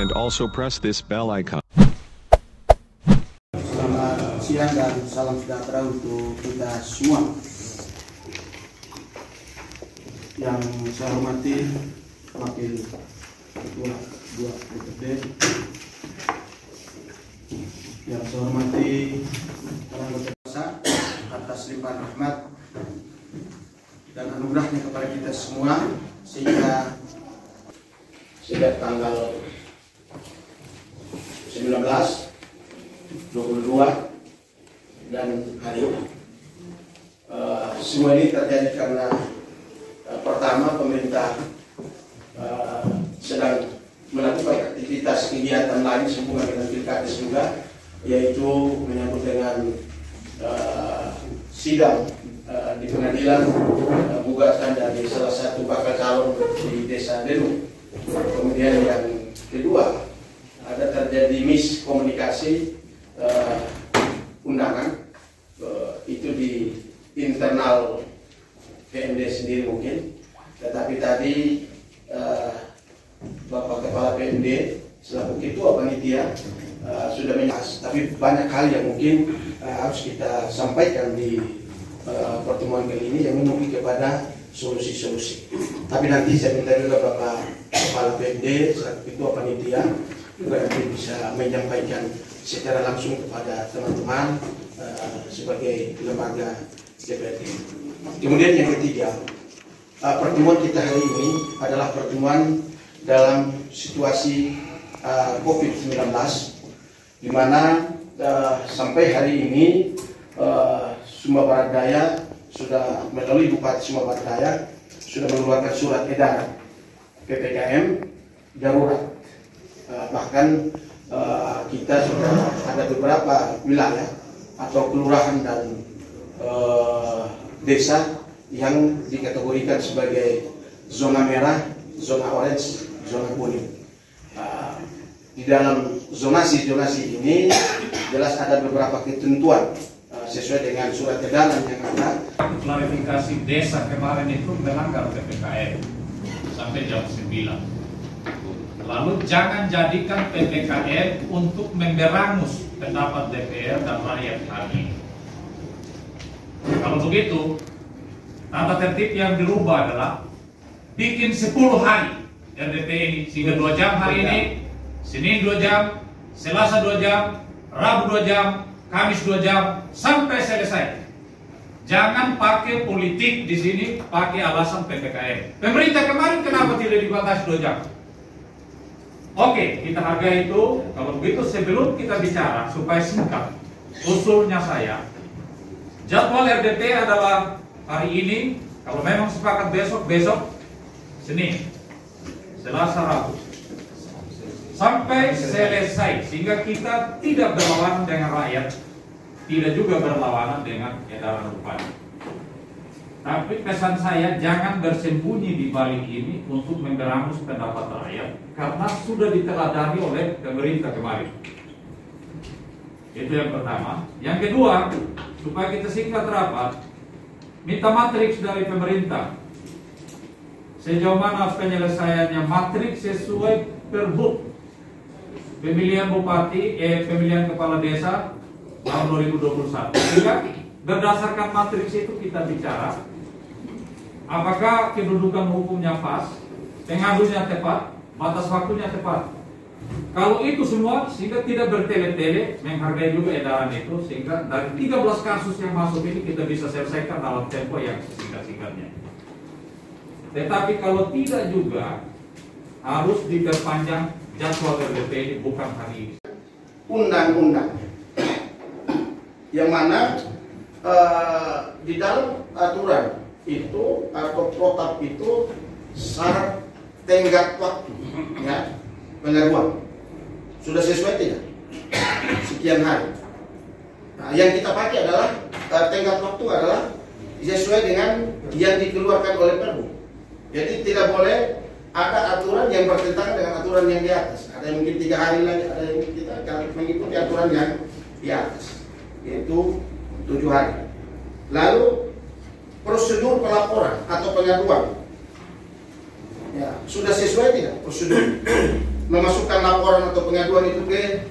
and also press this bell icon. Selamat siang dan salam sejahtera untuk kita semua. Yang saya hormati Wakil Ketua DPRD, yang saya hormati para anggota atas limpahan rahmat dan anugerahnya kepada kita semua, sehingga sejak tanggal 19, 22 dan hari ini semua ini terjadi karena pertama, pemerintah sedang melakukan aktivitas kegiatan lain sehubungan dengan Pilkades juga, yaitu menyambut dengan sidang di pengadilan gugatan dari salah satu bakal calon di Desa Denu. Kemudian yang kedua, ada terjadi miskomunikasi undangan itu di internal PMD sendiri mungkin, tetapi tadi Bapak Kepala PMD selaku Ketua Panitia sudah menjelaskan, tapi banyak hal yang mungkin harus kita sampaikan di pertemuan kali ini yang menuju kepada solusi-solusi. Tapi nanti saya minta juga Bapak Kepala PMD selaku Ketua Panitia juga nanti bisa menyampaikan secara langsung kepada teman-teman sebagai lembaga DPRD. Kemudian yang ketiga, pertemuan kita hari ini adalah pertemuan dalam situasi COVID-19, di mana sampai hari ini Sumba Barat Daya sudah melalui Bupati Sumba Barat Daya sudah mengeluarkan surat edaran PPKM darurat. Bahkan kita sudah ada beberapa wilayah atau kelurahan dan desa yang dikategorikan sebagai zona merah, zona orange, zona kuning. Di dalam zonasi ini jelas ada beberapa ketentuan sesuai dengan surat edaran yang ada. Klarifikasi desa kemarin itu melanggar PPKM sampai jam 9. Lalu jangan jadikan PPKM untuk memberangus pendapat DPR dan rakyat kami. Kalau begitu, tata tertib yang dirubah adalah bikin 10 hari RDP ini, sehingga 2 jam hari ini, Senin 2 jam, Selasa 2 jam, Rabu 2 jam, Kamis 2 jam, sampai selesai. Jangan pakai politik di sini, pakai alasan PPKM. Pemerintah kemarin kenapa tidak dibatasi 2 jam? Oke, kita hargai itu. Kalau begitu sebelum kita bicara supaya singkat, usulnya saya, jadwal RDP adalah hari ini. Kalau memang sepakat besok Senin, Selasa, Rabu, sampai selesai, sehingga kita tidak berlawanan dengan rakyat, tidak juga berlawanan dengan edaran bupati. Tapi pesan saya, jangan bersembunyi di balik ini untuk memberangus pendapat rakyat, karena sudah diteladani oleh pemerintah kemarin. Itu yang pertama. Yang kedua, supaya kita singkat rapat, minta matriks dari pemerintah. Sejauh mana penyelesaiannya matriks sesuai Perhub pemilihan bupati, pemilihan kepala desa tahun 2021. Sehingga berdasarkan matriks itu kita bicara apakah kedudukan hukumnya pas, pengadunya tepat, batas waktunya tepat. Kalau itu semua, sehingga tidak bertele-tele, menghargai juga edaran itu, sehingga dari 13 kasus yang masuk ini kita bisa selesaikan dalam tempo yang sesingkat-singkatnya. Tetapi kalau tidak juga, harus diperpanjang jadwal RDP ini, bukan hari ini. Undang-undang yang mana di dalam aturan itu atau protap itu syarat tenggat waktu ya pengaduan sudah sesuai tidak? Sekian hari. Nah, yang kita pakai adalah tenggat waktu adalah sesuai dengan yang dikeluarkan oleh Perhub. Jadi tidak boleh ada aturan yang bertentangan dengan aturan yang di atas. Ada yang mungkin 3 hari lagi, ada yang kita mengikuti aturan yang di atas, yaitu 7 hari. Lalu prosedur pelaporan atau pengaduan, ya sudah sesuai tidak prosedur? memasukkan laporan atau pengaduan itu ke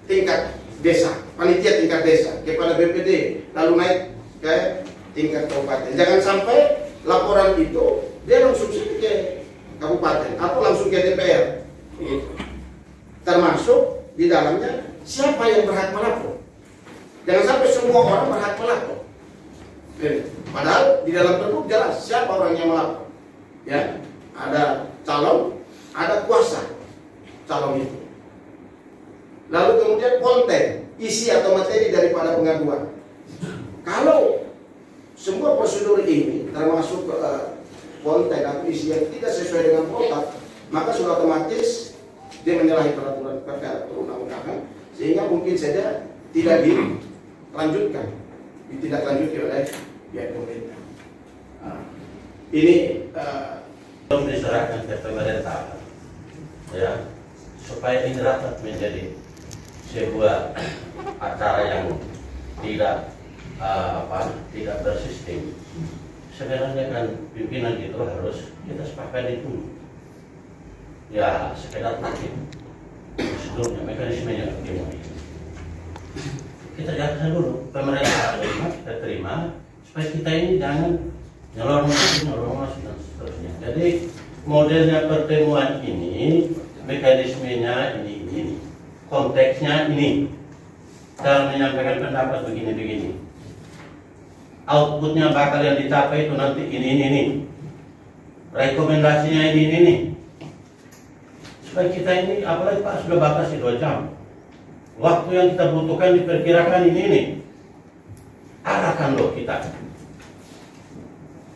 tingkat desa, panitia tingkat desa, kepada BPD, lalu naik ke tingkat kabupaten. Jangan sampai laporan itu dia langsung ke kabupaten atau langsung ke DPR. Termasuk di dalamnya siapa yang berhak melapor. Jangan sampai semua orang berhak melapor. Padahal di dalam pergub jelas siapa orang yang melapor. Ya, ada calon, ada kuasa calon itu. Lalu kemudian konten, isi atau materi daripada pengaduan. Kalau semua prosedur ini termasuk konten atau isi yang tidak sesuai dengan protap, maka sudah otomatis dia menyalahi peraturan perundang-undangan, sehingga mungkin saja tidak dilanjutkan, oleh pihak pemerintah. Ini belum diserahkan ke pemerintah, ya, supaya ini dapat menjadi sebuah acara yang tidak bersistem. Sebenarnya kan pimpinan itu harus kita sepakati dulu. Ya, sekedar mungkin sebelumnya mekanismenya bagaimana. Kita jelaskan dulu, pemerintah terima, kita terima, supaya kita ini jangan nyelor masuk dan seterusnya. Jadi modelnya pertemuan ini, mekanismenya ini, konteksnya ini, cara menyampaikan pendapat begini. Outputnya bakal yang dicapai itu nanti ini. Rekomendasinya ini. Supaya kita ini, apalagi Pak sudah batasi 2 jam. Waktu yang kita butuhkan diperkirakan ini. Arahkan loh kita.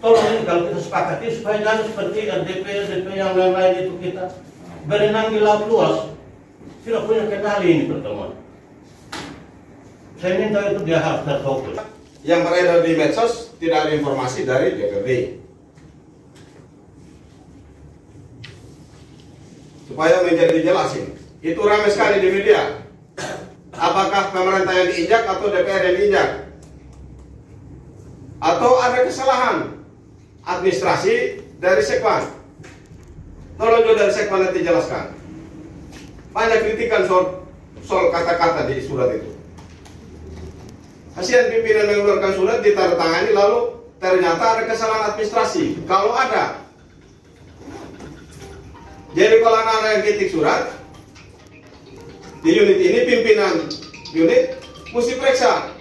Tolong ini kalau kita sepakati supaya jangan seperti RDP yang lain itu kita berenang di laut luas. Tidak punya kendali ini pertemuan. Saya minta itu dia harus terfokus. yang beredar di medsos tidak ada informasi dari DPRD. Supaya menjadi dijelasin. Itu ramai sekali di media. Apakah pemerintah yang diinjak atau DPR yang diinjak? Atau ada kesalahan administrasi dari Sekwan? Tolong juga dari Sekwan nanti jelaskan. Banyak kritikan soal kata-kata di surat itu. Kasihan pimpinan mengeluarkan surat, ditandatangani lalu ternyata ada kesalahan administrasi. Kalau ada, jadi kalau anak yang ketik surat di unit ini, pimpinan unit mesti periksa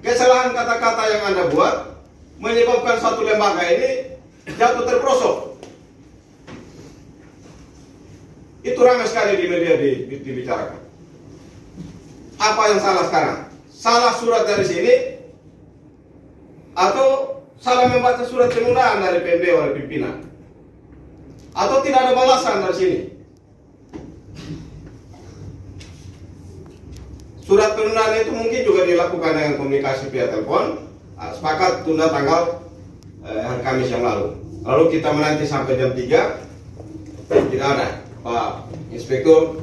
kesalahan kata-kata yang Anda buat menyebabkan satu lembaga ini jatuh terperosok. Itu ramai sekali di media dibicarakan. Apa yang salah sekarang? Salah surat dari sini atau salah membaca surat penundaan dari PMD oleh pimpinan? Atau tidak ada balasan dari sini? Surat penundaan itu mungkin juga dilakukan dengan komunikasi via telepon. Sepakat tunda tanggal hari Kamis yang lalu. Lalu kita menanti sampai jam 3, tidak ada Pak Inspektur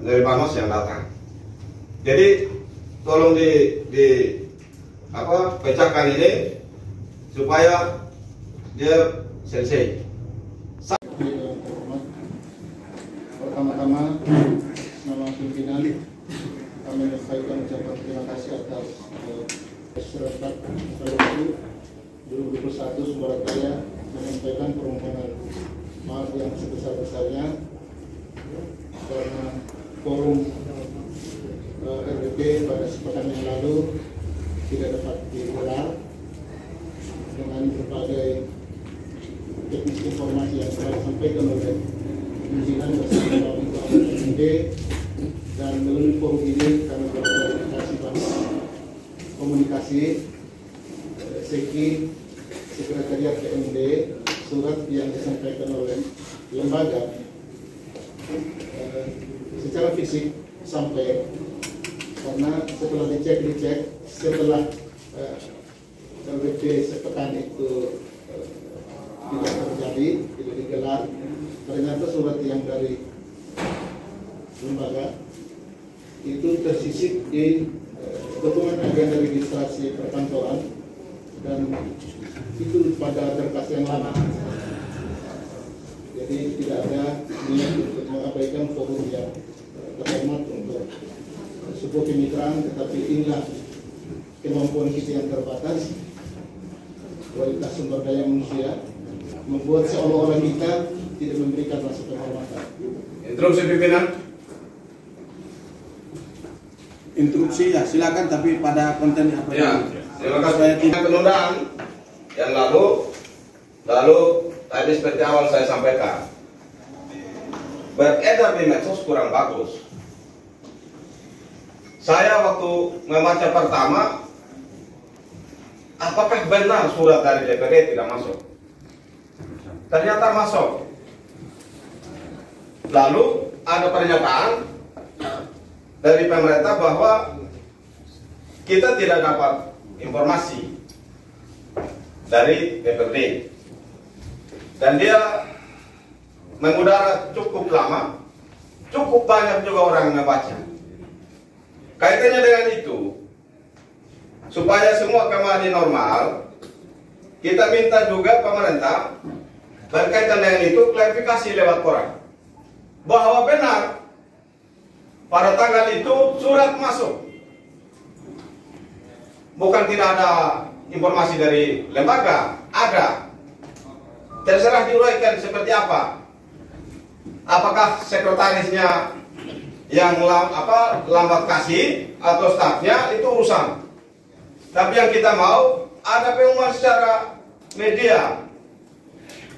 dari Banos yang datang. Jadi tolong pecahkan ini supaya dia selesai. Pertama-tama, nama pimpinan kami menyampaikan ucapan terima kasih atas surat Perlu 2021 Sumber Daya menyampaikan permohonan maaf yang sebesar-besarnya karena forum RDP pada sepekan yang lalu tidak dapat digelar dengan berbagai teknis informasi yang telah disampaikan oleh pimpinan bersama PMD, dan melalui forum ini kami berkomunikasi Seki Sekretariat PMD, surat yang disampaikan oleh lembaga secara fisik sampai, karena setelah dicek setelah LWP sepekan itu tidak terjadi, tidak digelar, ternyata surat yang dari lembaga itu tersisip di dokumen agenda registrasi perkantoran, dan itu pada berkas yang lama. Jadi tidak ada niat untuk mengabaikan forum yang terhormat untuk sebuah kemitraan, tetapi inilah kemampuan kita yang terbatas, kualitas sumber daya manusia, membuat seolah-olah kita tidak memberikan rasa penghormatan. Interupsi pimpinan. Interupsi ya silakan, tapi pada konten apa Ya, terima kasih. Penundaan yang lalu tadi seperti awal saya sampaikan, beredar di medsos kurang bagus. Saya waktu membaca pertama, apakah benar surat dari DPD tidak masuk? Ternyata masuk. Lalu ada pernyataan dari pemerintah bahwa kita tidak dapat informasi dari DPD, dan dia mengudara cukup lama, cukup banyak juga orang yang membaca. Kaitannya dengan itu, supaya semua kembali normal, kita minta juga pemerintah berkaitan dengan itu klarifikasi lewat koran bahwa benar pada tanggal itu surat masuk. Bukan tidak ada informasi dari lembaga, ada. Terserah diuraikan seperti apa. Apakah sekretarisnya yang lambat kasih atau stafnya, itu urusan. Tapi yang kita mau ada pengumuman secara media,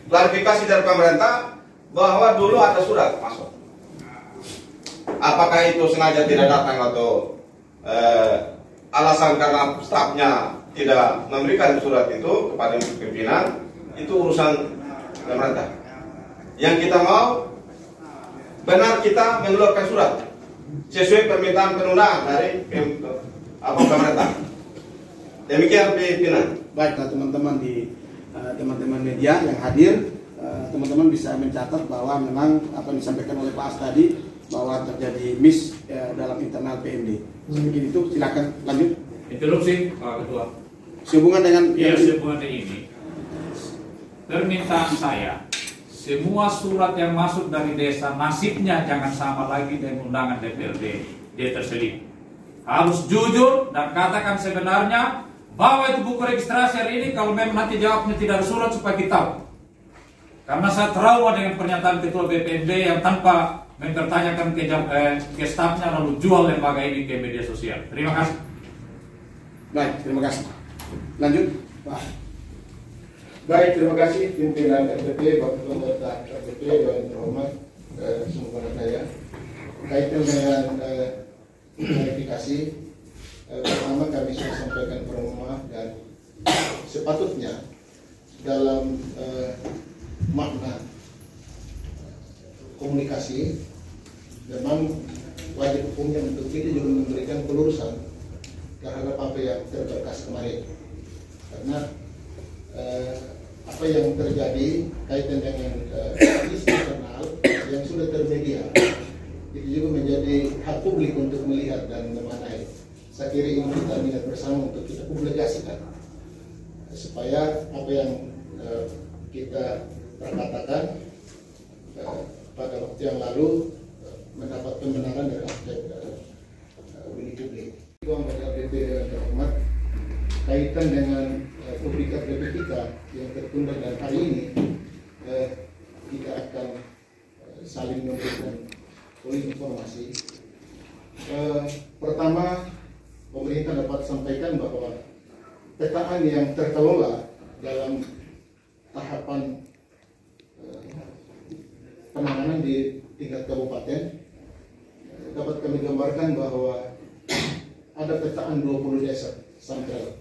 klarifikasi dari pemerintah bahwa dulu ada surat masuk. Apakah itu sengaja tidak datang atau alasan karena stafnya tidak memberikan surat itu kepada pimpinan, itu urusan pemerintah. Yang kita mau benar kita mengeluarkan surat sesuai permintaan penundaan dari pemerintah. Demikian pimpinan. Baiklah teman-teman teman-teman media yang hadir, teman-teman bisa mencatat bahwa memang apa yang disampaikan oleh Pak As tadi, bahwa terjadi miss dalam internal PMD. Sedikit itu, silakan lanjut. Interupsi, Pak Ketua. Sehubungan dengan sehubungan dengan ini, permintaan saya, semua surat yang masuk dari desa nasibnya jangan sama lagi dengan undangan DPRD dia terselip. Harus jujur dan katakan sebenarnya bahwa itu buku registrasi hari ini. Kalau memang nanti jawabnya tidak ada surat, supaya kita tahu. Karena saya trauma dengan pernyataan Ketua BPND yang tanpa mempertanyakan ke stafnya lalu jual lembaga ini ke media sosial. Terima kasih. Baik, terima kasih. Lanjut, Pak. Baik, terima kasih pimpinan RPP, Bapak Anggota RPP yang terhormat semua saya. Kaitan dengan klarifikasi, pertama kami sudah sampaikan permohonan dan sepatutnya dalam makna komunikasi memang wajib hukumnya untuk kita juga memberikan pelurusan terhadap apa yang terberkas kemarin, karena apa yang terjadi kaitan dengan isu internal yang sudah termedia itu juga menjadi hak publik untuk melihat dan memaknai. Saya kira ini kita minat bersama untuk kita publikasikan supaya apa yang kita perkatakan pada waktu yang lalu mendapat pembenaran dari aspek opini publik. Anggota DPP yang terhormat, kaitan dengan publikat DPP kita yang tertunda dan hari ini kita akan saling memberikan informasi. Pertama, pemerintah dapat sampaikan bahwa petaan yang terkelola dalam tahapan penanganan di tingkat kabupaten dapat kami gambarkan bahwa ada petaan 20 desa sampel.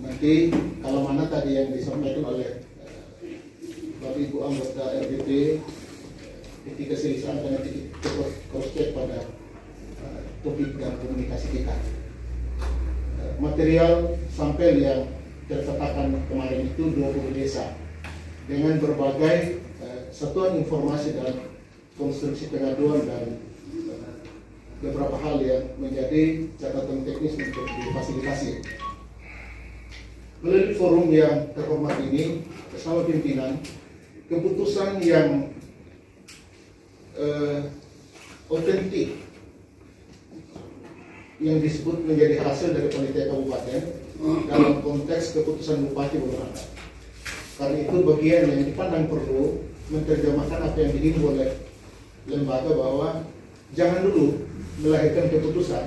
Nanti kalau mana tadi yang disampaikan oleh Bapak Ibu anggota RPP ketika selesai dan nanti kita cross check pada topik dan komunikasi kita. Material sampel yang terpetakan kemarin itu 20 desa dengan berbagai satuan informasi dan konstruksi pengaduan dan beberapa hal yang menjadi catatan teknis untuk difasilitasi. Melalui forum yang terhormat ini bersama pimpinan keputusan yang otentik yang disebut menjadi hasil dari panitia kabupaten dalam konteks keputusan bupati beberapa. Karena itu bagian yang dipandang perlu menerjemahkan apa yang dihimbau oleh lembaga bahwa jangan dulu melahirkan keputusan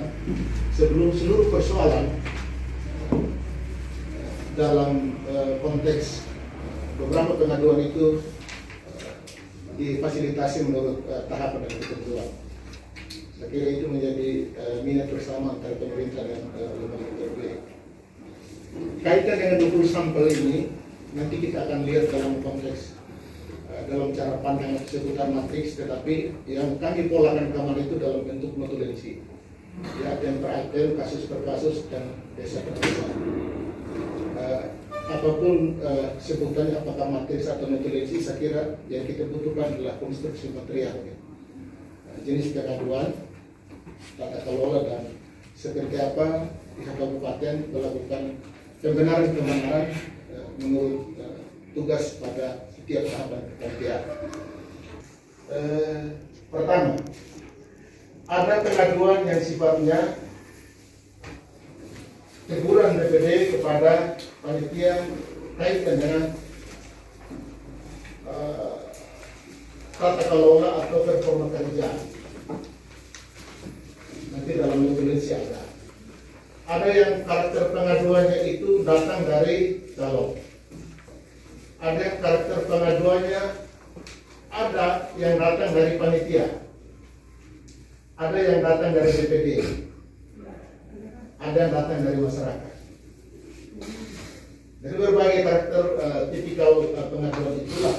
sebelum seluruh persoalan dalam konteks beberapa pengaduan itu difasilitasi menurut tahapan dan ketentuan. Saya kira itu menjadi minat bersama antara pemerintah dan lembaga terkait. Kaitan dengan 20 sampel ini, nanti kita akan lihat dalam konteks dalam cara pandang seputar matriks, tetapi yang kami polakan kamar itu dalam bentuk notulensi, ya, item per item, kasus per kasus, dan desa per desa. Apapun sebutannya, apakah matriks atau notulensi, saya kira yang kita butuhkan adalah konstruksi material, ya. Jenis pengaduan, tata kelola, dan seperti apa pihak kabupaten melakukan pembenaran menurut tugas pada setiap tahapan pengertian. Pertama, ada pengaduan yang sifatnya teguran BPD kepada panitia kaitan dengan tata kelola atau performa kerja. Nanti dalam notulensi ada. Ada yang karakter pengaduannya itu datang dari calon. Ada yang karakter pengaduannya ada yang datang dari panitia. Ada yang datang dari BPD. Ada yang datang dari masyarakat. Dari berbagai karakter tipikal pengaduan itulah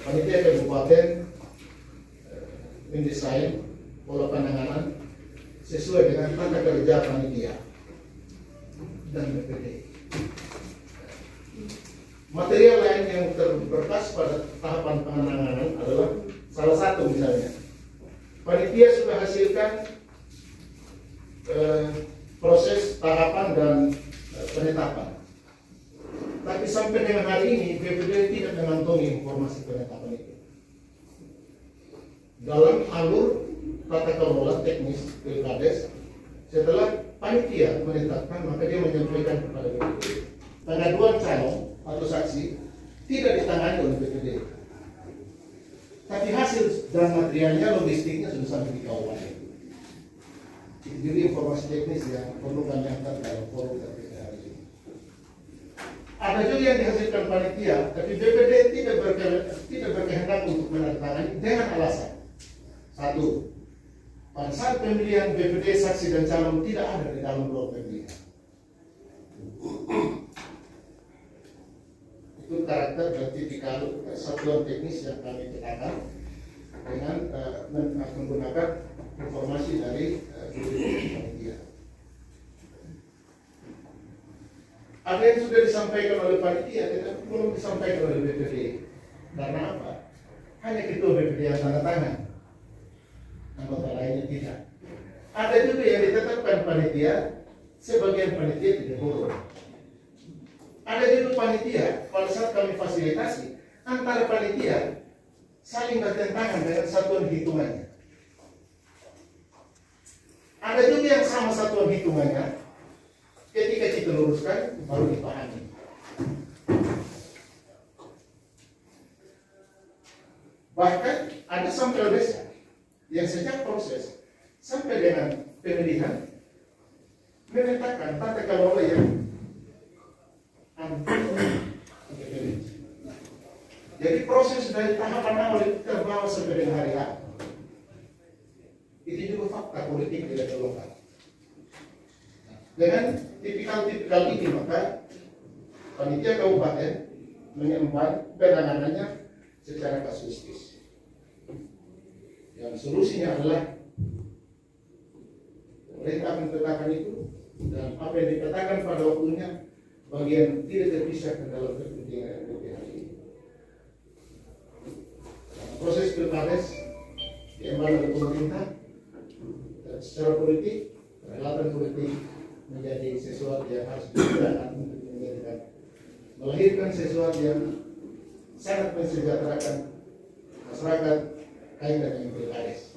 panitia kabupaten mendesain pola penanganan sesuai dengan tata kerja panitia dan BPD. Material lain yang terberkas pada tahapan penanganan adalah salah satu misalnya panitia sudah hasilkan proses tahapan dan penetapan, tapi sampai dengan hari ini BPD tidak mengantongi informasi penetapan itu. Dalam alur tata kelola teknis pilkades, setelah panitia menetapkan, maka dia menyampaikan kepada BPD. Pengaduan calon atau saksi tidak ditangani oleh BPD, tapi hasil dan materialnya, logistiknya sudah sampai di kabupaten. Jadi informasi teknis yang perlu kami angkat dalam forum terkait hari ini. Ada juga yang dihasilkan panitia, tapi BPD tidak berkehendak untuk menandatangani dengan alasan satu, pada saat pemilihan BPD saksi dan calon tidak ada di dalam blok pemilihan. Itu karakter dan tipikal satuan teknis yang kami tekankan dengan menggunakan informasi dari panitia. Ada yang sudah disampaikan oleh panitia, tetapi belum disampaikan oleh BPD. Karena apa? Hanya ketua BPD yang tanda tangan, anggota lainnya tidak. Ada juga yang ditetapkan panitia, sebagian panitia tidak turun. Ada juga panitia, pada saat kami fasilitasi, antara panitia saling bertentangan dengan satuan hitungannya. Ada juga yang sama satuan hitungannya, ketika kita luruskan baru dipahami. Bahkan ada sampel desa yang sejak proses sampai dengan pemilihan menetapkan tata kelola yang jadi proses dari tahapan awal itu terbawa sampai dengan hari H. Itu juga fakta politik di level lokal. Dengan tipikal ini maka panitia kabupaten menyempan penanganannya secara kasuistis. Yang solusinya adalah mereka menetapkan itu dan apa yang dikatakan pada waktunya bagian tidak terpisahkan dalam kepentingan RPH ini. Proses pilkades diemban oleh pemerintah dan secara politik, perhelatan politik menjadi sesuatu yang harus digunakan untuk melahirkan sesuatu yang sangat mensejahterakan masyarakat kaitan dengan pilkades.